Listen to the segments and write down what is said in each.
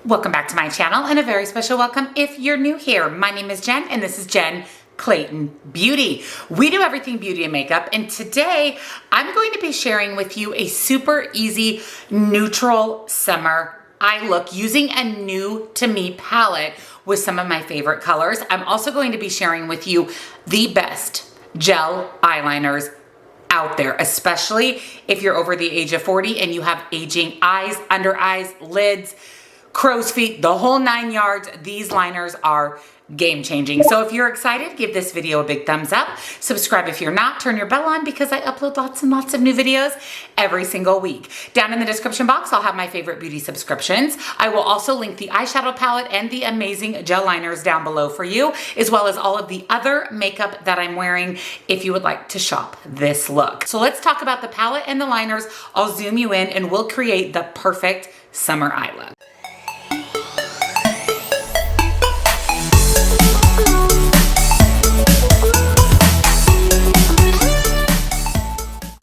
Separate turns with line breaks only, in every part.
Welcome back to my channel and a very special welcome if you're new here. My name is Jen and this is Jen Clayton Beauty. We do everything beauty and makeup, and today I'm going to be sharing with you a super easy neutral summer eye look using a new to me palette with some of my favorite colors. I'm also going to be sharing with you the best gel eyeliners out there, especially if you're over the age of 40 and you have aging eyes, under eyes, lids, crow's feet, the whole 9 yards. These liners are game changing. So if you're excited, give this video a big thumbs up. Subscribe if you're not, turn your bell on because I upload lots and lots of new videos every single week. Down in the description box, I'll have my favorite beauty subscriptions. I will also link the eyeshadow palette and the amazing gel liners down below for you, as well as all of the other makeup that I'm wearing if you would like to shop this look. So let's talk about the palette and the liners. I'll zoom you in and we'll create the perfect summer eye look.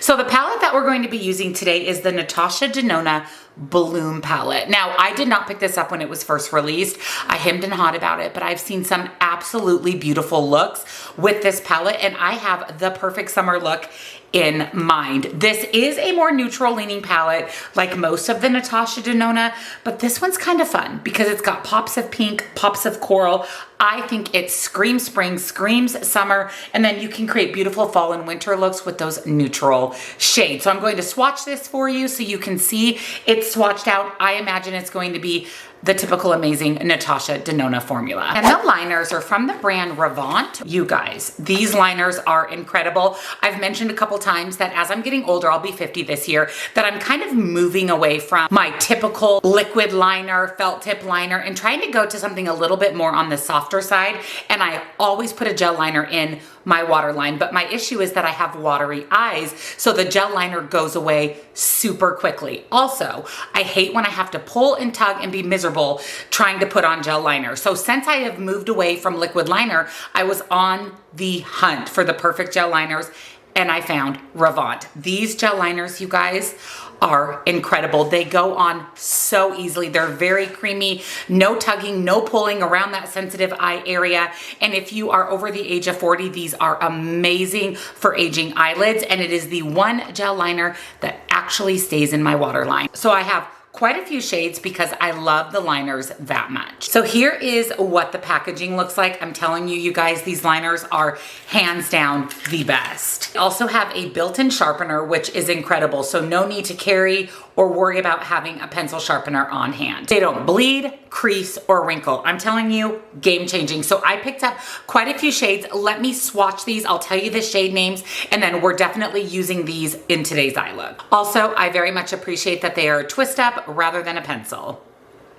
So the palette that we're going to be using today is the Natasha Denona Bloom palette. Now, I did not pick this up when it was first released. I hemmed and hawed about it, but I've seen some absolutely beautiful looks with this palette, and I have the perfect summer look in mind. This is a more neutral leaning palette like most of the Natasha Denona, but this one's kind of fun because it's got pops of pink, pops of coral. I think it screams spring, screams summer, and then you can create beautiful fall and winter looks with those neutral shades. So I'm going to swatch this for you so you can see it's swatched out. I imagine it's going to be the typical amazing Natasha Denona formula. And the liners are from the brand Grwm. You guys, these liners are incredible. I've mentioned a couple times that as I'm getting older, I'll be 50 this year, that I'm kind of moving away from my typical liquid liner, felt tip liner, and trying to go to something a little bit more on the softer side. And I always put a gel liner in my waterline, but my issue is that I have watery eyes, so the gel liner goes away super quickly. Also, I hate when I have to pull and tug and be miserable trying to put on gel liner. So since I have moved away from liquid liner, I was on the hunt for the perfect gel liners, and I found Grwm. These gel liners, you guys, are incredible. They go on so easily. They're very creamy, no tugging, no pulling around that sensitive eye area. And if you are over the age of 40, these are amazing for aging eyelids. And it is the one gel liner that actually stays in my waterline. So I have quite a few shades because I love the liners that much. So here is what the packaging looks like. I'm telling you, you guys, these liners are hands down the best. I also have a built-in sharpener, which is incredible. So no need to carry or worry about having a pencil sharpener on hand. They don't bleed, crease, or wrinkle. I'm telling you, game changing. So I picked up quite a few shades. Let me swatch these. I'll tell you the shade names, and then we're definitely using these in today's eye look. Also, I very much appreciate that they are a twist up rather than a pencil.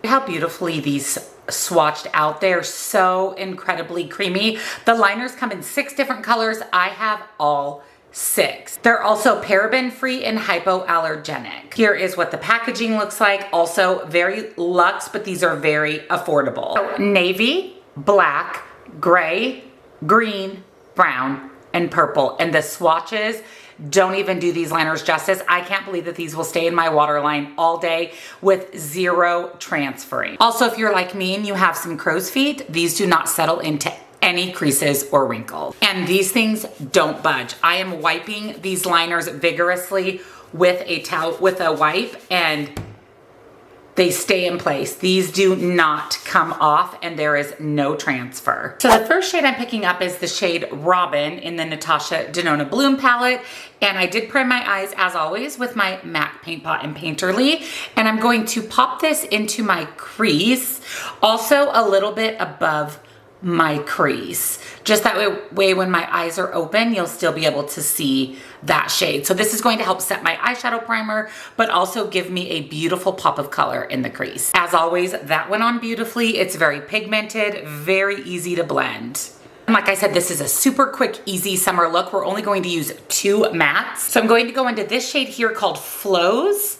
How beautifully these swatched out. They're so incredibly creamy. The liners come in 6 different colors. I have all 6. They're also paraben free and hypoallergenic. Here is what the packaging looks like. Also very luxe, but these are very affordable. So navy, black, gray, green, brown, and purple. And the swatches don't even do these liners justice. I can't believe that these will stay in my waterline all day with zero transferring. Also, if you're like me and you have some crow's feet, these do not settle into any creases or wrinkles. And these things don't budge. I am wiping these liners vigorously with a towel, with a wipe, and they stay in place. These do not come off and there is no transfer. So the first shade I'm picking up is the shade Robin in the Natasha Denona Bloom palette. And I did prime my eyes as always with my MAC Paint Pot and Painterly. And I'm going to pop this into my crease, also a little bit above my crease. Just that way when my eyes are open, you'll still be able to see that shade. So this is going to help set my eyeshadow primer, but also give me a beautiful pop of color in the crease. As always, that went on beautifully. It's very pigmented, very easy to blend. And like I said, this is a super quick, easy summer look. We're only going to use 2 mattes. So I'm going to go into this shade here called Flows.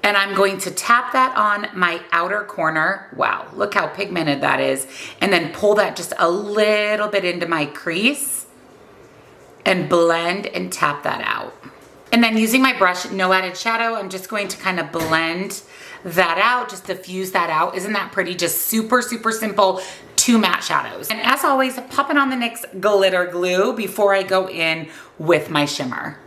And I'm going to tap that on my outer corner. Wow, look how pigmented that is. And then pull that just a little bit into my crease and blend and tap that out. And then using my brush, no added shadow, I'm just going to kind of blend that out, just diffuse that out. Isn't that pretty? Just super, super simple, 2 matte shadows. And as always, popping on the NYX glitter glue before I go in with my shimmer.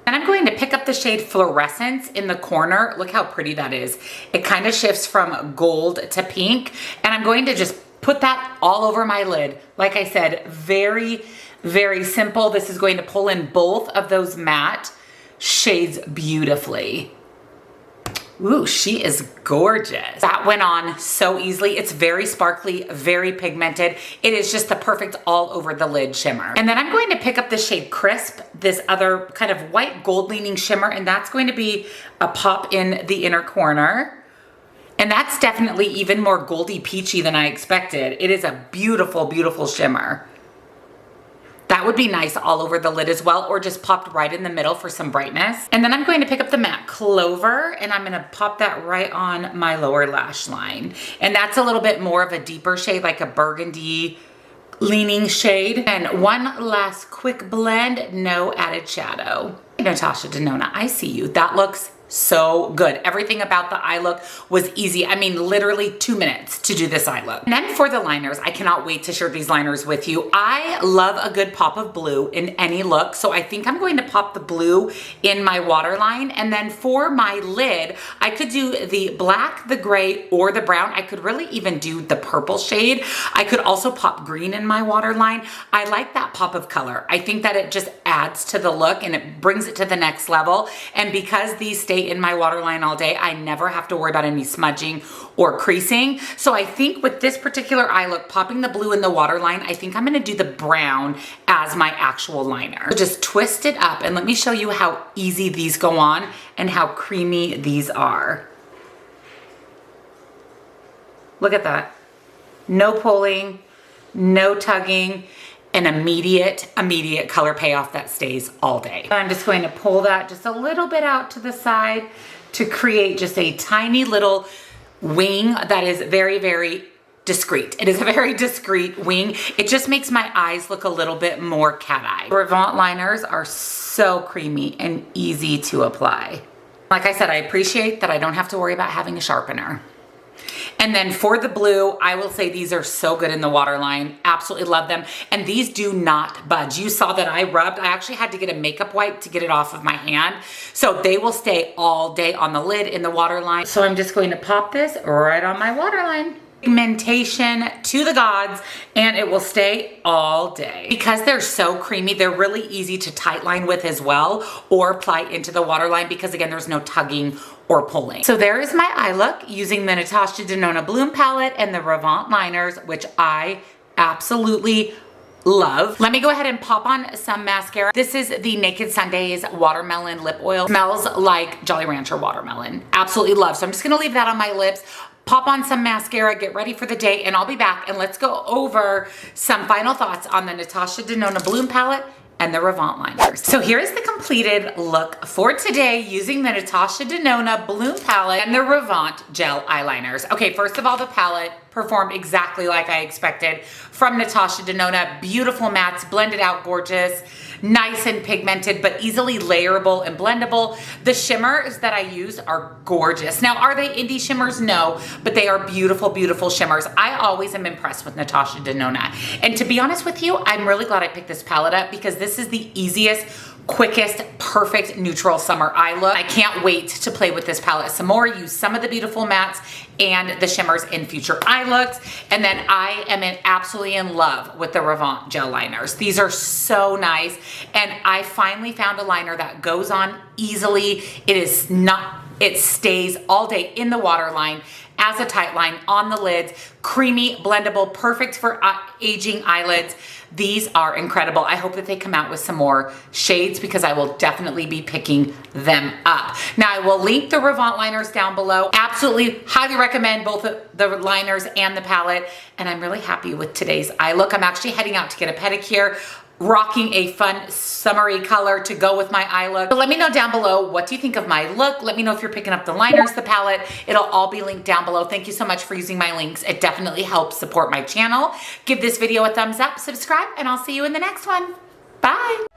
And I'm going to pick up the shade Fluorescence in the corner. Look how pretty that is. It kind of shifts from gold to pink. And I'm going to just put that all over my lid. Like I said, very, very simple. This is going to pull in both of those matte shades beautifully. Ooh, she is gorgeous. That went on so easily. It's very sparkly, very pigmented. It is just the perfect all over the lid shimmer. And then I'm going to pick up the shade Crisp, this other kind of white gold leaning shimmer, and that's going to be a pop in the inner corner. And that's definitely even more goldy peachy than I expected. It is a beautiful, beautiful shimmer. That would be nice all over the lid as well, or just popped right in the middle for some brightness. And then I'm going to pick up the matte Clover, and I'm gonna pop that right on my lower lash line. And that's a little bit more of a deeper shade, like a burgundy leaning shade. And one last quick blend, no added shadow. Natasha Denona, I see you. That looks so good. Everything about the eye look was easy. I mean, literally 2 minutes to do this eye look. And then for the liners, I cannot wait to share these liners with you. I love a good pop of blue in any look, so I think I'm going to pop the blue in my waterline. And then for my lid, I could do the black, the gray, or the brown. I could really even do the purple shade. I could also pop green in my waterline. I like that pop of color. I think that it just adds to the look and it brings it to the next level. And because these stay in my waterline all day, I never have to worry about any smudging or creasing. So I think with this particular eye look, popping the blue in the waterline, I think I'm gonna do the brown as my actual liner. So just twist it up and let me show you how easy these go on and how creamy these are. Look at that. No pulling, no tugging, an immediate color payoff that stays all day. I'm just going to pull that just a little bit out to the side to create just a tiny little wing that is very, very discreet. It is a very discreet wing. It just makes my eyes look a little bit more cat-eye. Revant liners are so creamy and easy to apply. Like I said, I appreciate that I don't have to worry about having a sharpener. And then for the blue, I will say these are so good in the waterline. Absolutely love them. And these do not budge. You saw that I rubbed. I actually had to get a makeup wipe to get it off of my hand. So they will stay all day on the lid in the waterline. So I'm just going to pop this right on my waterline. Pigmentation to the gods, and it will stay all day. Because they're so creamy, they're really easy to tight line with as well, or apply into the waterline because again, there's no tugging or pulling. So there is my eye look using the Natasha Denona Bloom palette and the Revant liners, which I absolutely love. Let me go ahead and pop on some mascara. This is the Naked Sundays Watermelon Lip Oil. Smells like Jolly Rancher watermelon. Absolutely love. So I'm just gonna leave that on my lips. Pop on some mascara, get ready for the day, and I'll be back and let's go over some final thoughts on the Natasha Denona Bloom palette and the Revant liners. So here is the completed look for today using the Natasha Denona Bloom palette and the Revant gel eyeliners. Okay, first of all, the palette performed exactly like I expected from Natasha Denona. Beautiful mattes, blended out gorgeous, nice and pigmented, but easily layerable and blendable. The shimmers that I use are gorgeous. Now, are they indie shimmers? No, but they are beautiful, beautiful shimmers. I always am impressed with Natasha Denona. And to be honest with you, I'm really glad I picked this palette up because this is the easiest, quickest, perfect neutral summer eye look. I can't wait to play with this palette some more, use some of the beautiful mattes and the shimmers in future eye looks. And then I am absolutely in love with the Revant gel liners. These are so nice. And I finally found a liner that goes on easily. It stays all day in the waterline as a tight line on the lids, creamy, blendable, perfect for aging eyelids. These are incredible. I hope that they come out with some more shades because I will definitely be picking them up. Now I will link the Revant liners down below. Absolutely highly recommend both the liners and the palette. And I'm really happy with today's eye look. I'm actually heading out to get a pedicure, rocking a fun summery color to go with my eye look. So let me know down below, what do you think of my look? Let me know if you're picking up the liners, the palette. It'll all be linked down below. Thank you so much for using my links. It definitely helps support my channel. Give this video a thumbs up, subscribe, and I'll see you in the next one. Bye.